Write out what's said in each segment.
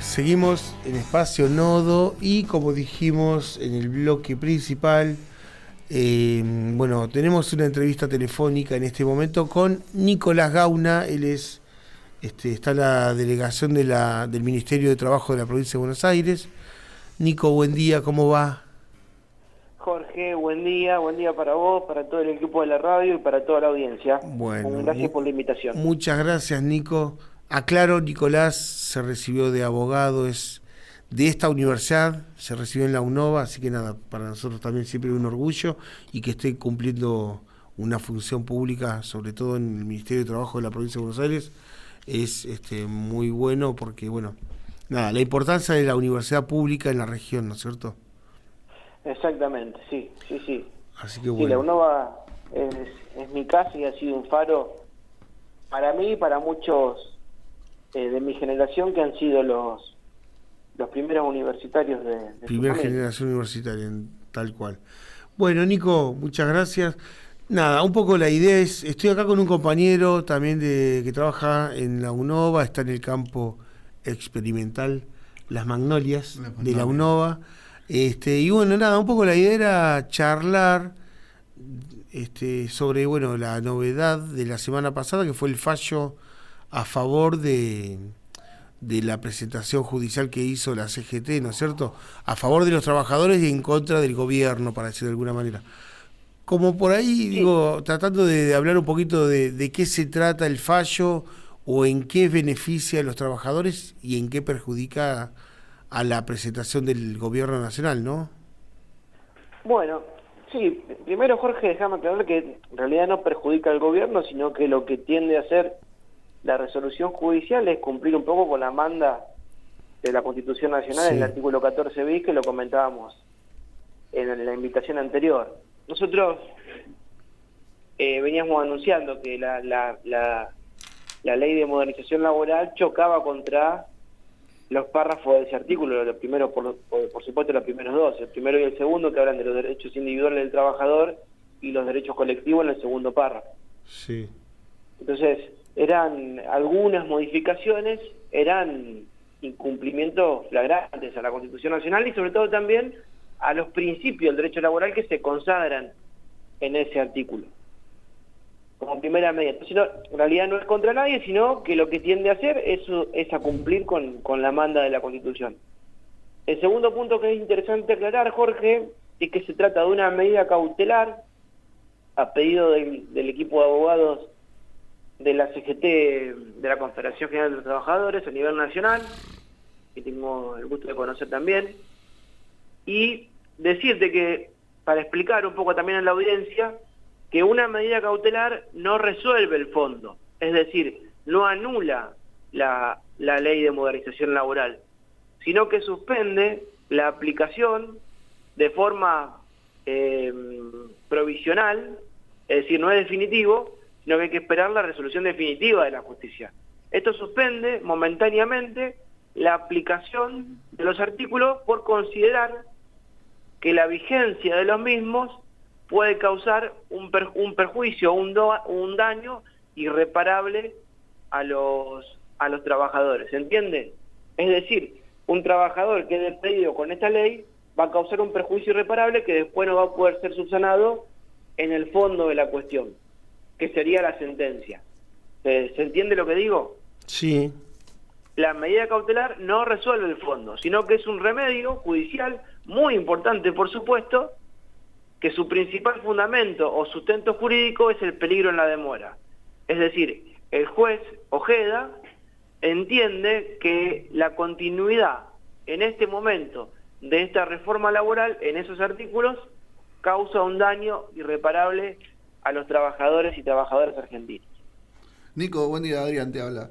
Seguimos en Espacio Nodo y como dijimos en el bloque principal, bueno, tenemos una entrevista telefónica en este momento con Nicolás Gauna. Él es, está en la delegación del Ministerio de Trabajo de la Provincia de Buenos Aires. Nico, buen día, ¿cómo va? Jorge, buen día para vos, para todo el equipo de la radio y para toda la audiencia. Bueno, Gracias por la invitación. muchas gracias, Nico. Aclaro, Nicolás se recibió de abogado, es de esta universidad, se recibió en la UNOVA, así que nada, para nosotros también siempre un orgullo y que esté cumpliendo una función pública, sobre todo en el Ministerio de Trabajo de la Provincia de Buenos Aires, es muy bueno porque, bueno, nada, la importancia de la universidad pública en la región, ¿no es cierto? Exactamente, sí. Así que Sí, la bueno. UNOVA es mi casa y ha sido un faro para mí y para muchos de mi generación que han sido los primeros universitarios de su Primera familia. generación universitaria, tal cual. Bueno, Nico, muchas gracias. Nada, un poco la idea es, estoy acá con un compañero también que trabaja en la UNOVA, está en el campo experimental Las Magnolias de la UNOVA. Y bueno, nada, un poco la idea era charlar sobre, bueno, la novedad de la semana pasada, que fue el fallo a favor de la presentación judicial que hizo la CGT, ¿no es cierto?, a favor de los trabajadores y en contra del gobierno, para decir de alguna manera. Como por ahí, Sí. digo, tratando de hablar un poquito de qué se trata el fallo o en qué beneficia a los trabajadores y en qué perjudica a la presentación del gobierno nacional, ¿no? Bueno, sí, primero Jorge, déjame aclarar que en realidad no perjudica al gobierno, sino que lo que tiende a hacer la resolución judicial es cumplir un poco con la manda de la Constitución Nacional, Sí. en el artículo 14 bis, que lo comentábamos en la invitación anterior. Nosotros veníamos anunciando que la ley de modernización laboral chocaba contra los párrafos de ese artículo, los primeros, por supuesto los primeros dos, el primero y el segundo, que hablan de los derechos individuales del trabajador y los derechos colectivos en el segundo párrafo. Sí. Entonces, eran algunas modificaciones, eran incumplimientos flagrantes a la Constitución Nacional y sobre todo también a los principios del derecho laboral que se consagran en ese artículo, como primera medida. Entonces, no, en realidad no es contra nadie, sino que lo que tiende a hacer es a cumplir con la manda de la Constitución. El segundo punto que es interesante aclarar, Jorge, es que se trata de una medida cautelar a pedido del equipo de abogados de la CGT, de la Confederación General de los Trabajadores a nivel nacional, que tengo el gusto de conocer también, y decirte que, para explicar un poco también a la audiencia, que una medida cautelar no resuelve el fondo, es decir, no anula la ley de modernización laboral, sino que suspende la aplicación de forma provisional, es decir, no es definitivo, sino que hay que esperar la resolución definitiva de la justicia. Esto suspende momentáneamente la aplicación de los artículos por considerar que la vigencia de los mismos puede causar un perjuicio, un daño irreparable a los trabajadores, ¿se entiende? Es decir, un trabajador que es despedido con esta ley va a causar un perjuicio irreparable que después no va a poder ser subsanado en el fondo de la cuestión, que sería la sentencia. ¿Se entiende lo que digo? Sí. La medida cautelar no resuelve el fondo, sino que es un remedio judicial muy importante, por supuesto, que su principal fundamento o sustento jurídico es el peligro en la demora. Es decir, el juez Ojeda entiende que la continuidad en este momento de esta reforma laboral en esos artículos causa un daño irreparable a los trabajadores y trabajadoras argentinos. Nico, buen día, Adrián te habla.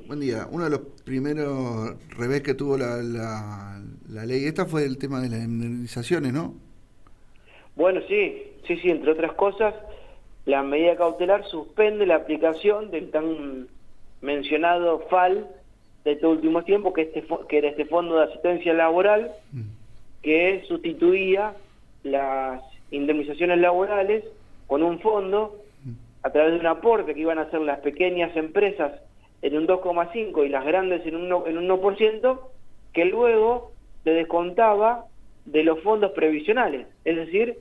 Buen día. Uno de los primeros revés que tuvo la ley esta fue el tema de las indemnizaciones, ¿no? Bueno, sí, entre otras cosas, la medida cautelar suspende la aplicación del tan mencionado FAL de estos últimos tiempos, que era este Fondo de Asistencia Laboral, que sustituía las indemnizaciones laborales con un fondo a través de un aporte que iban a hacer las pequeñas empresas en un 2,5% y las grandes en un 1%, que luego se descontaba de los fondos previsionales, es decir,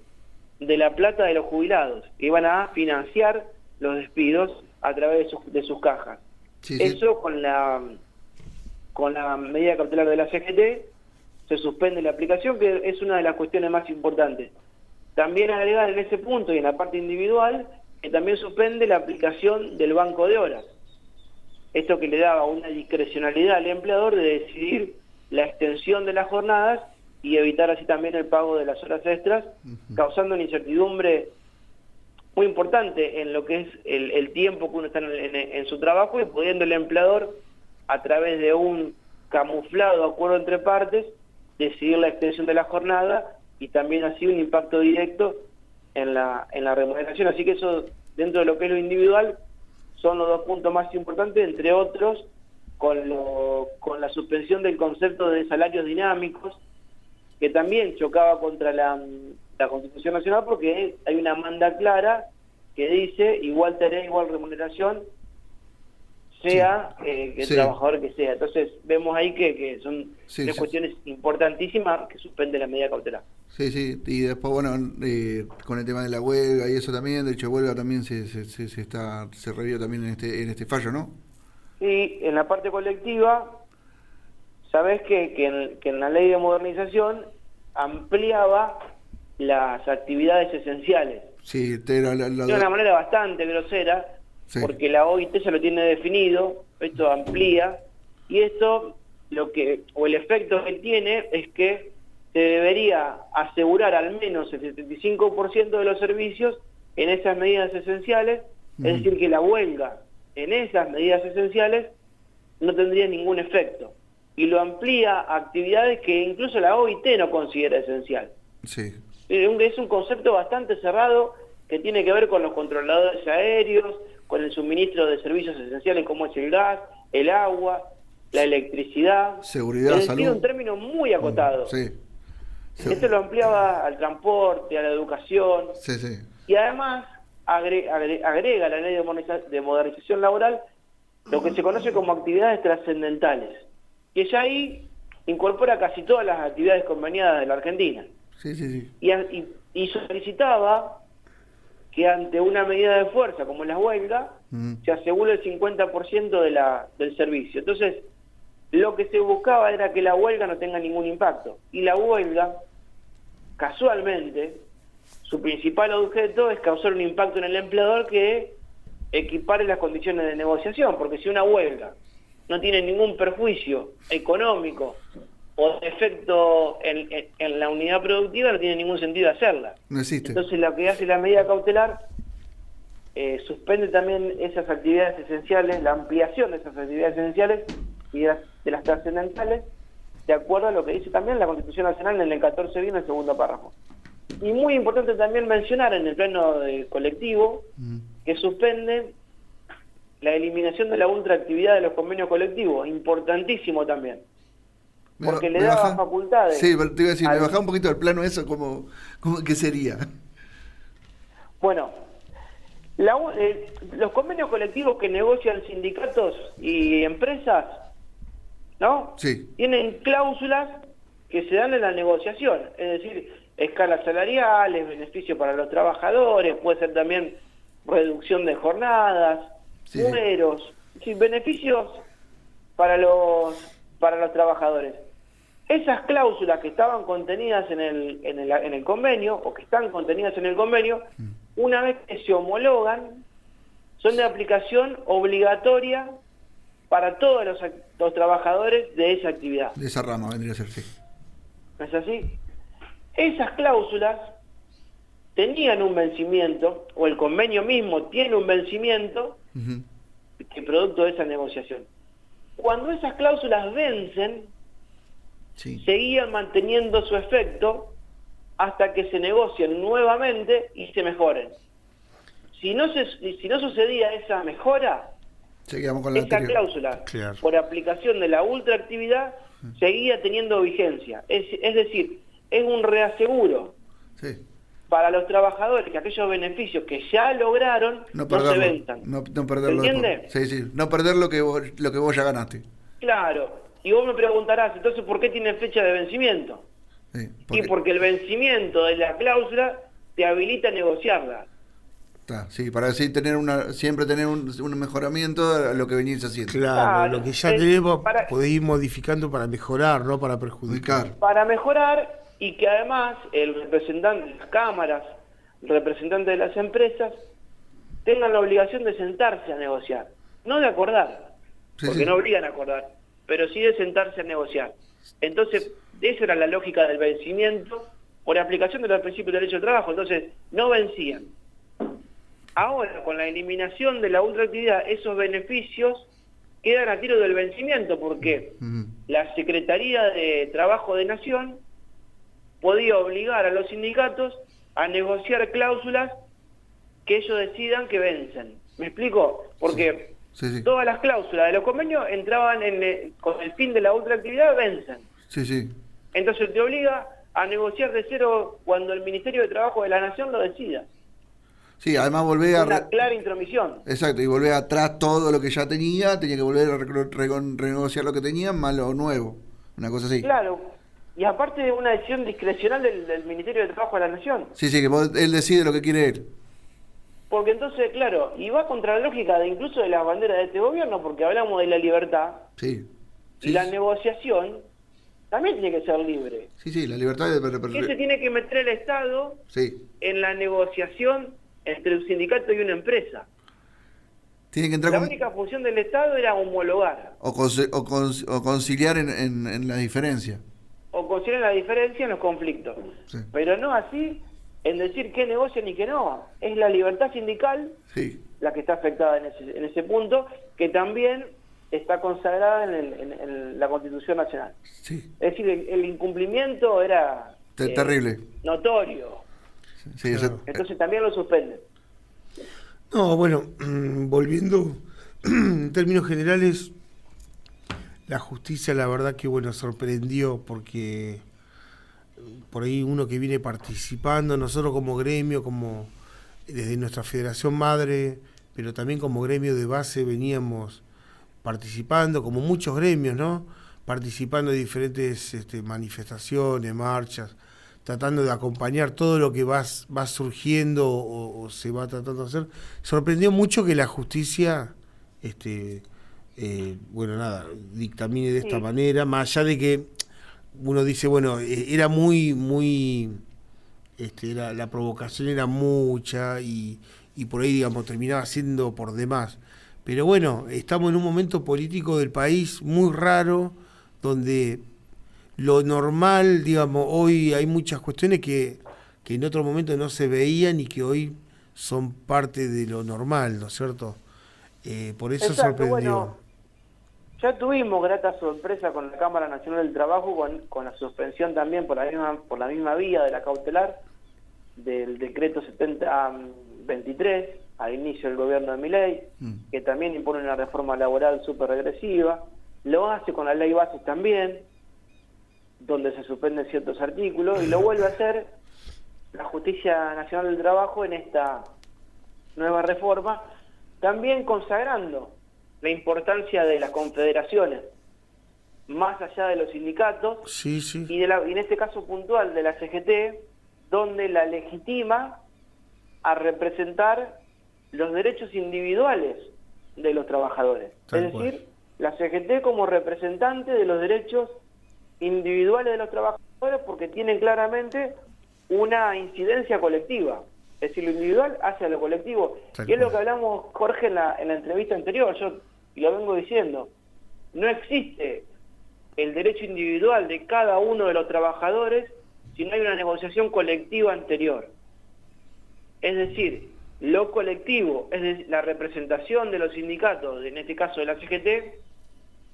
de la plata de los jubilados, que iban a financiar los despidos a través de sus cajas. Sí, Eso con la medida cautelar de la CGT se suspende la aplicación, que es una de las cuestiones más importantes. También agregar en ese punto y en la parte individual que también suspende la aplicación del banco de horas. Esto que le daba una discrecionalidad al empleador de decidir la extensión de las jornadas y evitar así también el pago de las horas extras, causando una incertidumbre muy importante en lo que es el tiempo que uno está en su trabajo, y pudiendo el empleador, a través de un camuflado acuerdo entre partes, decidir la extensión de la jornada y también así un impacto directo en la remuneración. Así que eso, dentro de lo que es lo individual, son los dos puntos más importantes, entre otros, con la suspensión del concepto de salarios dinámicos, que también chocaba contra la Constitución Nacional, porque hay una manda clara que dice igual tarea, igual remuneración, sea el trabajador que sea. Entonces vemos ahí que son tres cuestiones importantísimas que suspende la medida cautelar. Sí, y después, bueno, con el tema de la huelga y eso también, de hecho huelga también se revió también en este fallo, ¿no? Sí, en la parte colectiva, sabés que en la ley de modernización ampliaba las actividades esenciales. Sí, de una manera bastante grosera, porque la OIT ya lo tiene definido, esto amplía, y esto, el efecto que tiene es que se debería asegurar al menos el 75% de los servicios en esas medidas esenciales, es decir, que la huelga en esas medidas esenciales no tendría ningún efecto, y lo amplía a actividades que incluso la OIT no considera esencial. Sí. Es un concepto bastante cerrado que tiene que ver con los controladores aéreos, con el suministro de servicios esenciales como es el gas, el agua, la electricidad. Seguridad, salud. Es un término muy acotado. Sí. Esto lo ampliaba al transporte, a la educación. Sí. Y además agrega a la ley de modernización laboral lo que se conoce como actividades trascendentales, que ya ahí incorpora casi todas las actividades conveniadas de la Argentina. Sí. Y solicitaba que ante una medida de fuerza como la huelga, se asegure el 50% del servicio. Entonces, lo que se buscaba era que la huelga no tenga ningún impacto. Y la huelga, casualmente, su principal objeto es causar un impacto en el empleador que equipare las condiciones de negociación, porque si una huelga no tiene ningún perjuicio económico o efecto en la unidad productiva, no tiene ningún sentido hacerla. No existe. Entonces lo que hace la medida cautelar suspende también esas actividades esenciales, la ampliación de esas actividades esenciales y de las trascendentales, de acuerdo a lo que dice también la Constitución Nacional en el 14 bien, en el segundo párrafo. Y muy importante también mencionar en el plano colectivo que suspende la eliminación de la ultraactividad de los convenios colectivos, importantísimo también. Porque le daba facultades. Sí, pero te iba a decir, me bajaba un poquito del plano eso, ¿cómo qué sería? Bueno, los convenios colectivos que negocian sindicatos y empresas, ¿no? Sí. Tienen cláusulas que se dan en la negociación, es decir, escalas salariales, beneficios para los trabajadores, puede ser también reducción de jornadas, fueros, beneficios para los trabajadores. Esas cláusulas que estaban contenidas en el convenio, o que están contenidas en el convenio, una vez que se homologan, son de aplicación obligatoria para todos los trabajadores de esa actividad. De esa rama vendría a ser, sí. ¿No es así? Esas cláusulas tenían un vencimiento, o el convenio mismo tiene un vencimiento, que producto de esa negociación. Cuando esas cláusulas vencen, seguían manteniendo su efecto hasta que se negocien nuevamente y se mejoren. Si no sucedía esa mejora, seguíamos con la esa cláusula, por aplicación de la ultraactividad, seguía teniendo vigencia. Es decir, es un reaseguro. para los trabajadores que aquellos beneficios que ya lograron no se venzan. No perderlo. ¿Entiendes? Sí, no perder lo que vos ya ganaste. Claro. Y vos me preguntarás, entonces, ¿por qué tiene fecha de vencimiento? Sí, porque el vencimiento de la cláusula te habilita a negociarla. Sí, para así siempre tener un mejoramiento a lo que venís haciendo. Claro, lo que ya tenemos podés ir modificando para mejorar, no para perjudicar. Para mejorar, y que además el representante de las cámaras, el representante de las empresas, tengan la obligación de sentarse a negociar. No de acordar, porque no obligan a acordar, pero sí de sentarse a negociar. Entonces, esa era la lógica del vencimiento por aplicación de los principios de derecho del trabajo. Entonces, no vencían. Ahora, con la eliminación de la ultraactividad, esos beneficios quedan a tiro del vencimiento, porque la Secretaría de Trabajo de Nación podía obligar a los sindicatos a negociar cláusulas que ellos decidan que vencen. ¿Me explico? Porque todas las cláusulas de los convenios entraban con el fin de la ultraactividad, vencen. Entonces te obliga a negociar de cero cuando el Ministerio de Trabajo de la Nación lo decida. Sí, además volver a... Una clara intromisión. Exacto, y volver atrás todo lo que ya tenía que volver a renegociar lo que tenía, más lo nuevo, una cosa así. Claro, y aparte de una decisión discrecional del Ministerio de Trabajo de la Nación. Sí, que él decide lo que quiere él. Porque entonces, claro, y va contra la lógica de incluso de las banderas de este gobierno, porque hablamos de la libertad, y la negociación también tiene que ser libre. La libertad de... ¿Qué se tiene que meter el Estado en la negociación entre un sindicato y una empresa? Tiene que entrar la única función del Estado era homologar. O conciliar en la diferencia. O conciliar la diferencia en los conflictos. Pero no así en decir qué negocian y qué no. Es la libertad sindical la que está afectada en ese punto, que también está consagrada en la Constitución Nacional. Es decir, el incumplimiento era terrible, notorio. Entonces también lo suspenden. No, bueno, volviendo en términos generales, la justicia la verdad que sorprendió, porque por ahí uno que viene participando, nosotros como gremio, como desde nuestra federación madre, pero también como gremio de base veníamos participando, como muchos gremios, ¿no? Participando de diferentes manifestaciones, marchas, tratando de acompañar todo lo que va surgiendo o se va tratando de hacer. Sorprendió mucho que la justicia dictamine de esta manera, más allá de que uno dice, era la provocación era mucha y por ahí, terminaba siendo por demás. Pero estamos en un momento político del país muy raro, donde lo normal, hoy hay muchas cuestiones que en otro momento no se veían y que hoy son parte de lo normal, ¿no es cierto? Por eso sorprendió. Ya tuvimos grata sorpresa con la Cámara Nacional del Trabajo, con la suspensión también por la misma vía de la cautelar del decreto 7023 al inicio del gobierno de Milei, que también impone una reforma laboral súper regresiva. Lo hace con la ley Bases también, donde se suspenden ciertos artículos, y lo vuelve a hacer la Justicia Nacional del Trabajo en esta nueva reforma, también consagrando la importancia de las confederaciones, más allá de los sindicatos, y en este caso puntual de la CGT, donde la legitima a representar los derechos individuales de los trabajadores. Es decir, la CGT como representante de los derechos individuales de los trabajadores, porque tienen claramente una incidencia colectiva. Es decir, lo individual hacia lo colectivo. Y es lo que hablamos, Jorge, en la entrevista anterior, yo lo vengo diciendo. No existe el derecho individual de cada uno de los trabajadores si no hay una negociación colectiva anterior. Es decir, lo colectivo, es decir, la representación de los sindicatos, en este caso de la CGT,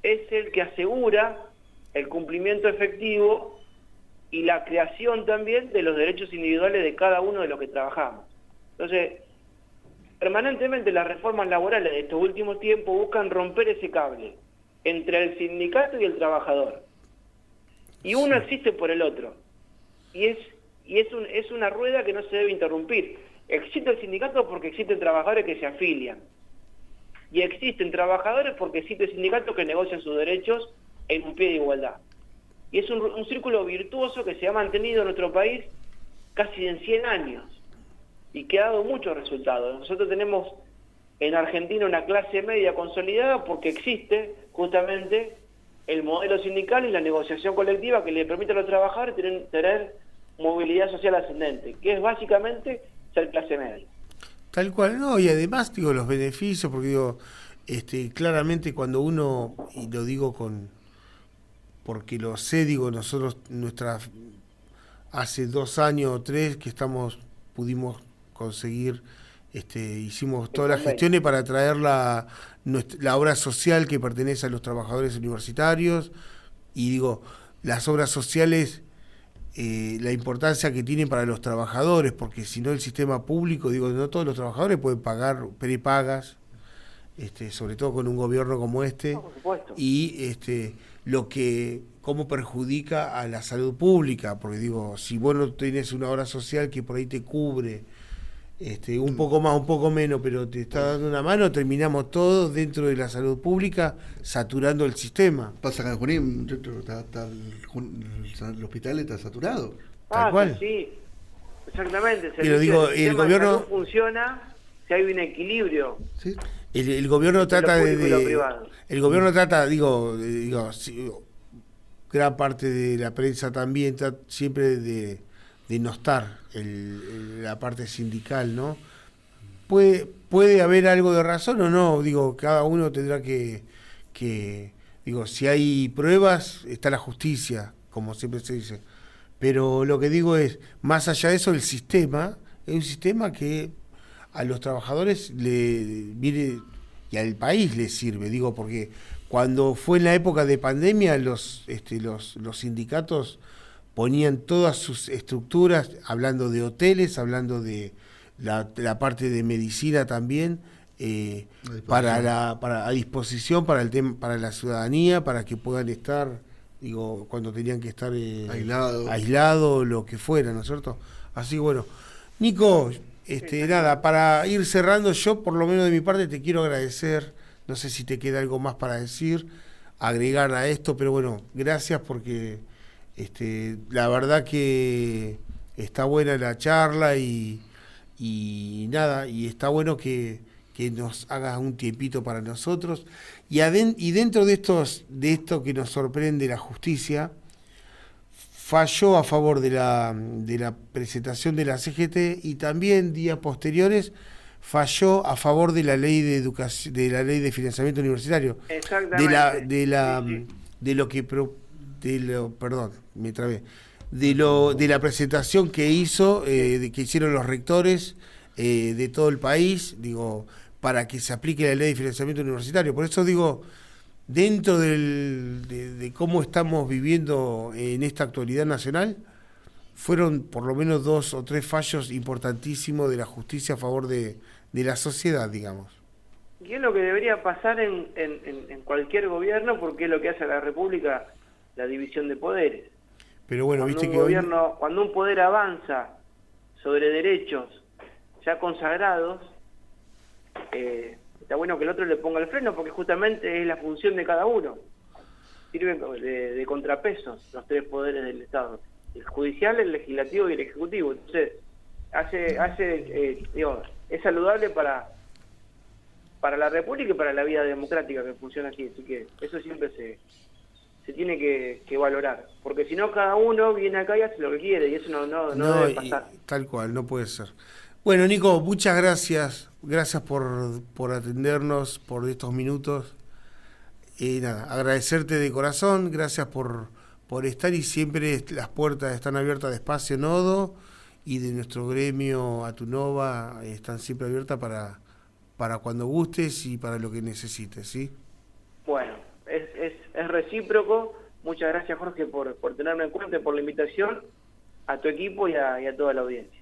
es el que asegura el cumplimiento efectivo y la creación también de los derechos individuales de cada uno de los que trabajamos. Entonces, permanentemente las reformas laborales de estos últimos tiempos buscan romper ese cable entre el sindicato y el trabajador. Y uno existe por el otro. Y es y es una rueda que no se debe interrumpir. Existe el sindicato porque existen trabajadores que se afilian, y existen trabajadores porque existen sindicatos que negocian sus derechos en un pie de igualdad. Y es un círculo virtuoso que se ha mantenido en nuestro país casi en 100 años, y que ha dado muchos resultados. Nosotros tenemos en Argentina una clase media consolidada porque existe justamente el modelo sindical y la negociación colectiva que le permite a los trabajadores tener movilidad social ascendente, que es básicamente ser clase media. Tal cual, no, y además, digo, los beneficios, porque digo, claramente cuando uno, y lo digo porque lo sé, digo, nosotros, hace 2 años o 3 que pudimos conseguir, hicimos todas las gestiones para traer la obra social que pertenece a los trabajadores universitarios, y digo, las obras sociales, la importancia que tienen para los trabajadores, porque si no el sistema público, digo, no todos los trabajadores pueden pagar prepagas, sobre todo con un gobierno como este, por supuesto. Y cómo perjudica a la salud pública, porque digo, si vos no tenés una obra social que por ahí te cubre un poco más, un poco menos, pero te está dando una mano, terminamos todos dentro de la salud pública saturando el sistema. Pasa que en Junín, el hospital está saturado. Tal cual. Sí, exactamente. Pero digo, el gobierno no funciona si hay un equilibrio. ¿Sí? El gobierno trata el gobierno trata, digo, gran parte de la prensa también trata siempre de denostar la parte sindical, ¿no? Puede haber algo de razón o no, digo, cada uno tendrá que digo, si hay pruebas, está la justicia, como siempre se dice. Pero lo que digo es, más allá de eso, el sistema es un sistema que a los trabajadores le viene y al país les sirve, digo, porque cuando fue en la época de pandemia los sindicatos ponían todas sus estructuras, hablando de hoteles, hablando de la parte de medicina también, a disposición para la ciudadanía, para que puedan estar, digo, cuando tenían que estar aislados, lo que fuera, ¿no es cierto? Así que bueno, Nico, nada, para ir cerrando, yo por lo menos de mi parte te quiero agradecer, no sé si te queda algo más para decir, agregar a esto, pero bueno, gracias porque la verdad que está buena la charla y nada, y está bueno que nos hagas un tiempito para nosotros, y dentro de esto que nos sorprende, la justicia falló a favor de la presentación de la CGT, y también días posteriores falló a favor de la ley de educación, de la ley de financiamiento universitario. Exactamente. De la presentación que que hicieron los rectores de todo el país, digo, para que se aplique la ley de financiamiento universitario. Por eso digo, dentro de cómo estamos viviendo en esta actualidad nacional, fueron por lo menos 2 o 3 fallos importantísimos de la justicia a favor de la sociedad, digamos. Y es lo que debería pasar en cualquier gobierno, porque es lo que hace a la República la división de poderes. Pero bueno, cuando viste que cuando un poder avanza sobre derechos ya consagrados, está bueno que el otro le ponga el freno, porque justamente es la función de cada uno. Sirven de contrapesos los 3 poderes del Estado: el judicial, el legislativo y el ejecutivo. Entonces es saludable para la República y para la vida democrática que funciona así. Así que eso siempre se tiene que valorar, porque si no, cada uno viene acá y hace lo que quiere, y eso no debe pasar. Tal cual, no puede ser. Bueno, Nico, muchas gracias por atendernos, por estos minutos. Nada, agradecerte de corazón, gracias por estar, y siempre las puertas están abiertas de Espacio Nodo y de nuestro gremio Atunova, están siempre abiertas para cuando gustes y para lo que necesites, ¿sí? Bueno, es recíproco. Muchas gracias, Jorge, por tenerme en cuenta y por la invitación, a tu equipo y a toda la audiencia.